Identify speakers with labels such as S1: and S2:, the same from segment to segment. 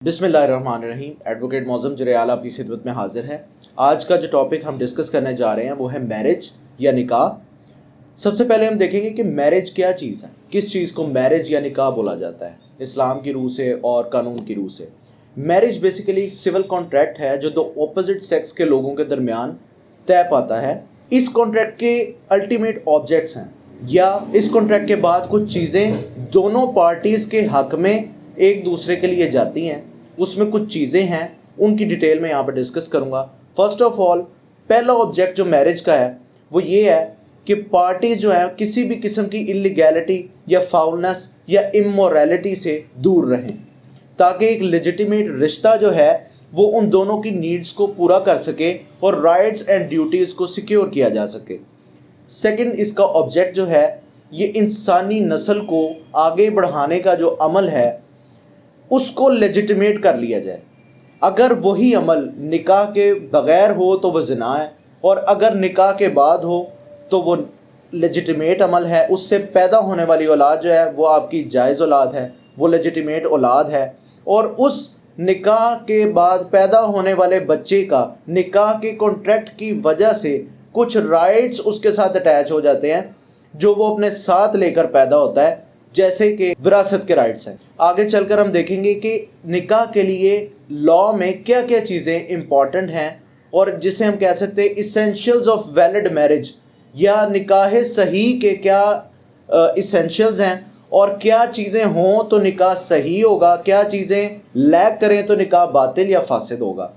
S1: बिस्मिल्लाहिर्रहमानिर्रहीम। एडवोकेट मौज़म जरेयाल आपकी खिदमत में हाजिर है। आज का जो टॉपिक हम डिस्कस करने जा रहे हैं वो है मैरिज या निकाह। सबसे पहले हम देखेंगे कि मैरिज क्या चीज़ है, किस चीज़ को मैरिज या निकाह बोला जाता है इस्लाम की रूह से और कानून की रूह से। मैरिज बेसिकली एक सिविल कॉन्ट्रैक्ट है जो दो ऑपोजिट सेक्स के लोगों के दरमियान तय पाता है। इस कॉन्ट्रैक्ट के अल्टीमेट ऑब्जेक्ट्स हैं या इस कॉन्ट्रैक्ट के बाद कुछ चीज़ें दोनों पार्टीज़ के हक़ में एक दूसरे के लिए जाती हैं। उसमें कुछ चीज़ें हैं, उनकी डिटेल में यहाँ पर डिस्कस करूँगा। फर्स्ट ऑफ ऑल, पहला ऑब्जेक्ट जो मैरिज का है वो ये है कि पार्टी जो है किसी भी किस्म की इलीगैलिटी या फाउलनेस या इमोरलिटी से दूर रहें, ताकि एक लेजिटिमेट रिश्ता जो है वो उन दोनों की नीड्स को पूरा कर सके और राइट्स एंड ड्यूटीज़ को सिक्योर किया जा सके। सेकंड, इसका ऑब्जेक्ट जो है ये इंसानी नस्ल को आगे बढ़ाने का जो अमल है उसको लेजिटिमेट कर लिया जाए। अगर वही अमल निकाह के बग़ैर हो तो वो ज़िना है, और अगर निकाह के बाद हो तो वो लेजिटिमेट अमल है। उससे पैदा होने वाली औलाद जो है वो आपकी जायज़ औलाद है, वो लेजिटिमेट औलाद है। और उस निकाह के बाद पैदा होने वाले बच्चे का निकाह के कॉन्ट्रैक्ट की वजह से कुछ राइट्स उसके साथ अटैच हो जाते हैं जो वो अपने साथ लेकर पैदा होता है, जैसे कि विरासत के राइट्स हैं। आगे चलकर हम देखेंगे कि निकाह के लिए लॉ में क्या क्या चीज़ें इम्पॉर्टेंट हैं और जिसे हम कह सकते हैं इसेंशियल्स ऑफ वैलिड मैरिज, या निकाह सही के क्या इसेंशियल्स हैं, और क्या चीज़ें हों तो निकाह सही होगा, क्या चीज़ें लैक करें तो निकाह बातिल या फासिद होगा।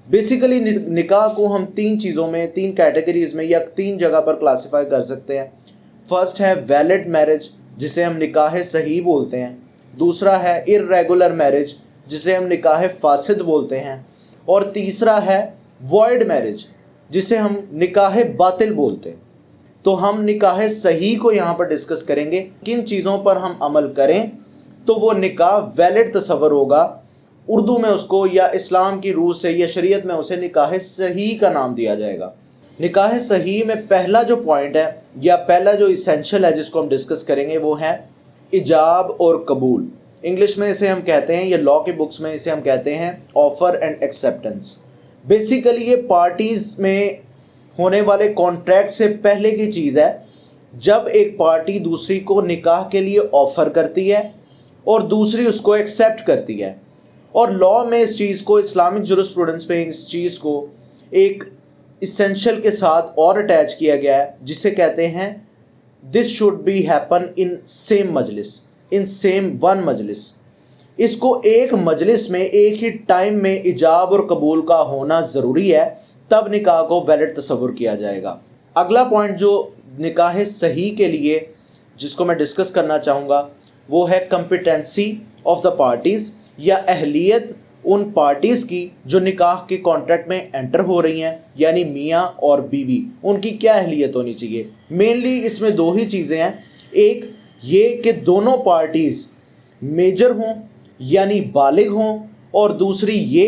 S1: बेसिकली निकाह को हम तीन चीज़ों में, तीन कैटेगरीज़ में या तीन जगह पर क्लासीफाई कर सकते हैं। फर्स्ट है वैलिड मैरिज, जिसे हम निकाह सही बोलते हैं। दूसरा है इर्रेगुलर मैरिज, जिसे हम निकाह फासिद बोलते हैं। और तीसरा है वॉइड मैरिज, जिसे हम निकाह बातिल बोलते हैं। तो हम निकाह सही को यहाँ पर डिस्कस करेंगे। किन चीज़ों पर हम अमल करें तो वो निकाह वैलिड तस्वर होगा। उर्दू में उसको या इस्लाम की रूह से या शरीयत में उसे निकाह सही का नाम दिया जाएगा। निकाह सही में पहला जो पॉइंट है या पहला जो इसेंशियल है जिसको हम डिस्कस करेंगे वो है इजाब और कबूल। इंग्लिश में इसे हम कहते हैं, या लॉ के बुक्स में इसे हम कहते हैं ऑफ़र एंड एक्सेप्टेंस। बेसिकली ये पार्टीज़ में होने वाले कॉन्ट्रैक्ट से पहले की चीज़ है, जब एक पार्टी दूसरी को निकाह के लिए ऑफ़र करती है और दूसरी उसको एक्सेप्ट करती है। और लॉ में इस चीज़ को, इस्लामिक जुरिस्प्रूडेंस में इस चीज़ को एक इसेंशियल के साथ और अटैच किया गया है, जिसे कहते हैं this should be happen in same मजलिस, इन सेम वन मजलिस। इसको एक मजलिस में एक ही टाइम में इजाब और कबूल का होना ज़रूरी है, तब निकाह को वैलिड तस्वुर किया जाएगा। अगला पॉइंट जो निकाह सही के लिए जिसको मैं डिस्कस करना चाहूँगा वो है कम्पिटेंसी ऑफ द पार्टीज़, या अहलियत उन पार्टीज़ की जो निकाह के कॉन्ट्रैक्ट में एंटर हो रही हैं, यानी मियाँ और बीवी, उनकी क्या अहलियत होनी चाहिए। मेनली इसमें दो ही चीज़ें हैं, एक ये कि दोनों पार्टीज़ मेजर हों यानी बालिग हों, और दूसरी ये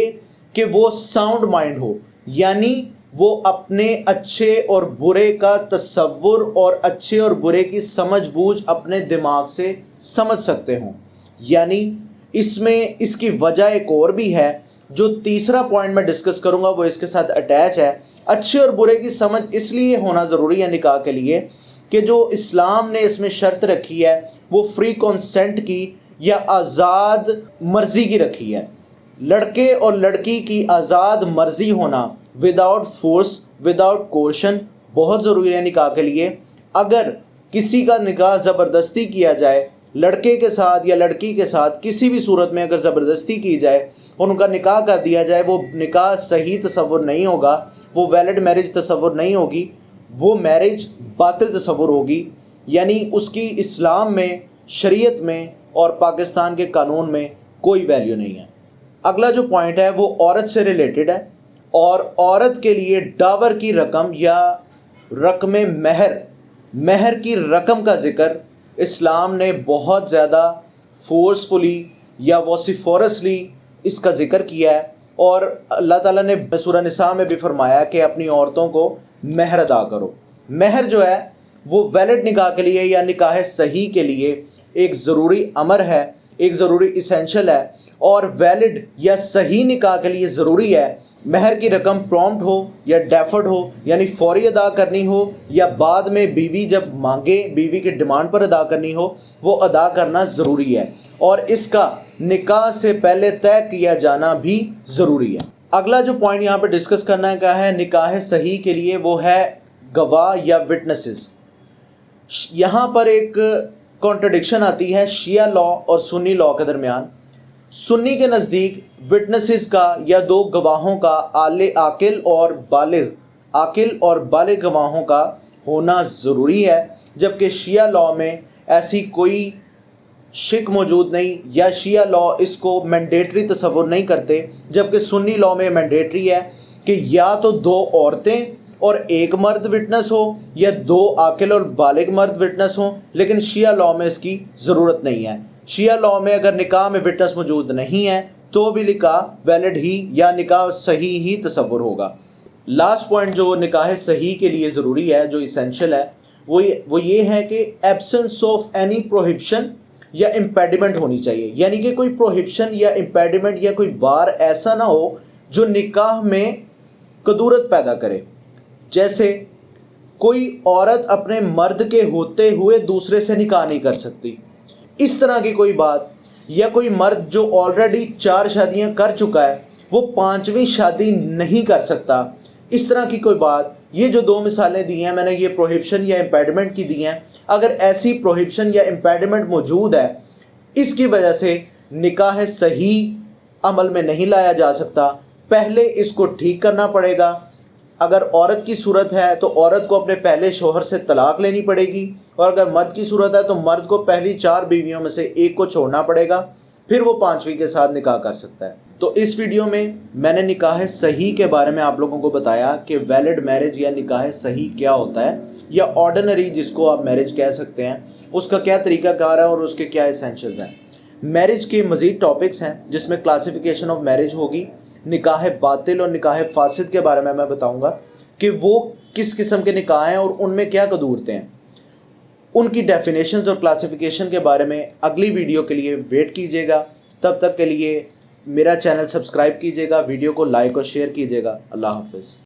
S1: कि वो साउंड माइंड हो, यानी वो अपने अच्छे और बुरे का तसव्वुर और अच्छे और बुरे की समझ बूझ अपने दिमाग से समझ सकते हों। यानी इसमें इसकी वजह एक और भी है, जो तीसरा पॉइंट मैं डिस्कस करूंगा वो इसके साथ अटैच है। अच्छे और बुरे की समझ इसलिए होना ज़रूरी है निकाह के लिए कि जो इस्लाम ने इसमें शर्त रखी है वो फ्री कंसेंट की या आज़ाद मर्ज़ी की रखी है। लड़के और लड़की की आज़ाद मर्ज़ी होना विदाउट फोर्स, विदाउट कोर्शन बहुत ज़रूरी है निकाह के लिए। अगर किसी का निकाह ज़बरदस्ती किया जाए, लड़के के साथ या लड़की के साथ किसी भी सूरत में अगर ज़बरदस्ती की जाए और उनका निकाह कर दिया जाए, वो निकाह सही तस्वुर नहीं होगा, वो वैलिड मैरिज तस्वुर नहीं होगी, वो मैरिज बातिल तस्वुर होगी। यानी उसकी इस्लाम में, शरीयत में और पाकिस्तान के कानून में कोई वैल्यू नहीं है। अगला जो पॉइंट है वो औरत से रिलेटेड है, और औरत के लिए डावर की रकम या रकम महर की रकम का ज़िक्र इस्लाम ने बहुत ज़्यादा फोर्सफुली या वॉसिफोरसली इसका ज़िक्र किया है। और अल्लाह ताला ने सूरह निसा में भी फरमाया कि अपनी औरतों को महर अदा करो। महर जो है वो वैलिड निकाह के लिए या निकाह सही के लिए एक ज़रूरी अमर है। एक ज़रूरी इसेंशियल है और वैलिड या सही निकाह के लिए ज़रूरी है महर की रकम प्रॉम्प्ट हो या डेफर्ड हो, यानी फौरी अदा करनी हो या बाद में बीवी जब मांगे बीवी की डिमांड पर अदा करनी हो, वो अदा करना ज़रूरी है और इसका निकाह से पहले तय किया जाना भी ज़रूरी है। अगला जो पॉइंट यहाँ पे डिस्कस करना का है निकाह सही के लिए, वो है गवाह या विटनेसेस। यहाँ पर एक कॉन्ट्रडिक्शन आती है शिया लॉ और सुन्नी लॉ के दरमियान। सुन्नी के नज़दीक विटनेसेस का या दो गवाहों का आकिल और बालिग गवाहों का होना ज़रूरी है, जबकि शिया लॉ में ऐसी कोई शिक मौजूद नहीं या शिया लॉ इसको मैंडेटरी तस्वुर नहीं करते, जबकि सुन्नी लॉ में मैंडेटरी है कि या तो दो औरतें और एक मर्द विटनेस हो या दो आकिल और बालिग मर्द विटनेस हो, लेकिन शिया लॉ में इसकी ज़रूरत नहीं है। शिया लॉ में अगर निकाह में विटनेस मौजूद नहीं है तो भी निकाह वैलिड ही या निकाह सही ही तस्वुर होगा। लास्ट पॉइंट जो निकाह सही के लिए ज़रूरी है, जो इसेंशियल है, वो ये है कि एब्सेंस ऑफ एनी प्रोहिबिशन या इम्पेडिमेंट होनी चाहिए, यानी कि कोई प्रोहिबिशन या इम्पेडिमेंट या कोई बार ऐसा ना हो जो निकाह में कदूरत पैदा करे। जैसे कोई औरत अपने मर्द के होते हुए दूसरे से निकाह नहीं कर सकती, इस तरह की कोई बात, या कोई मर्द जो ऑलरेडी 4 शादियां कर चुका है वो 5वीं शादी नहीं कर सकता, इस तरह की कोई बात। ये जो 2 मिसालें दी हैं मैंने, ये प्रोहिबिशन या इम्पेडिमेंट की दी हैं। अगर ऐसी प्रोहिबिशन या इम्पेडिमेंट मौजूद है, इसकी वजह से निकाह सही अमल में नहीं लाया जा सकता। पहले इसको ठीक करना पड़ेगा। अगर औरत की सूरत है तो औरत को अपने पहले शोहर से तलाक लेनी पड़ेगी, और अगर मर्द की सूरत है तो मर्द को पहली 4 बीवियों में से एक को छोड़ना पड़ेगा, फिर वो 5वीं के साथ निकाह कर सकता है। तो इस वीडियो में मैंने निकाह सही के बारे में आप लोगों को बताया कि वैलिड मैरिज या निकाह सही क्या होता है, या ऑर्डिनरी जिसको आप मैरिज कह सकते हैं, उसका क्या तरीकाकार है और उसके क्या एसेंशियल्स हैं। मैरिज के मज़ीद टॉपिक्स हैं जिसमें क्लासिफिकेशन ऑफ मैरिज होगी, निकाह बातिल और निकाह फासिद के बारे में मैं बताऊंगा कि वो किस किस्म के निकाह हैं और उनमें क्या कदूरतें हैं। उनकी डेफिनेशंस और क्लासिफिकेशन के बारे में अगली वीडियो के लिए वेट कीजिएगा। तब तक के लिए मेरा चैनल सब्सक्राइब कीजिएगा, वीडियो को लाइक और शेयर कीजिएगा। अल्लाह हाफ़िज़।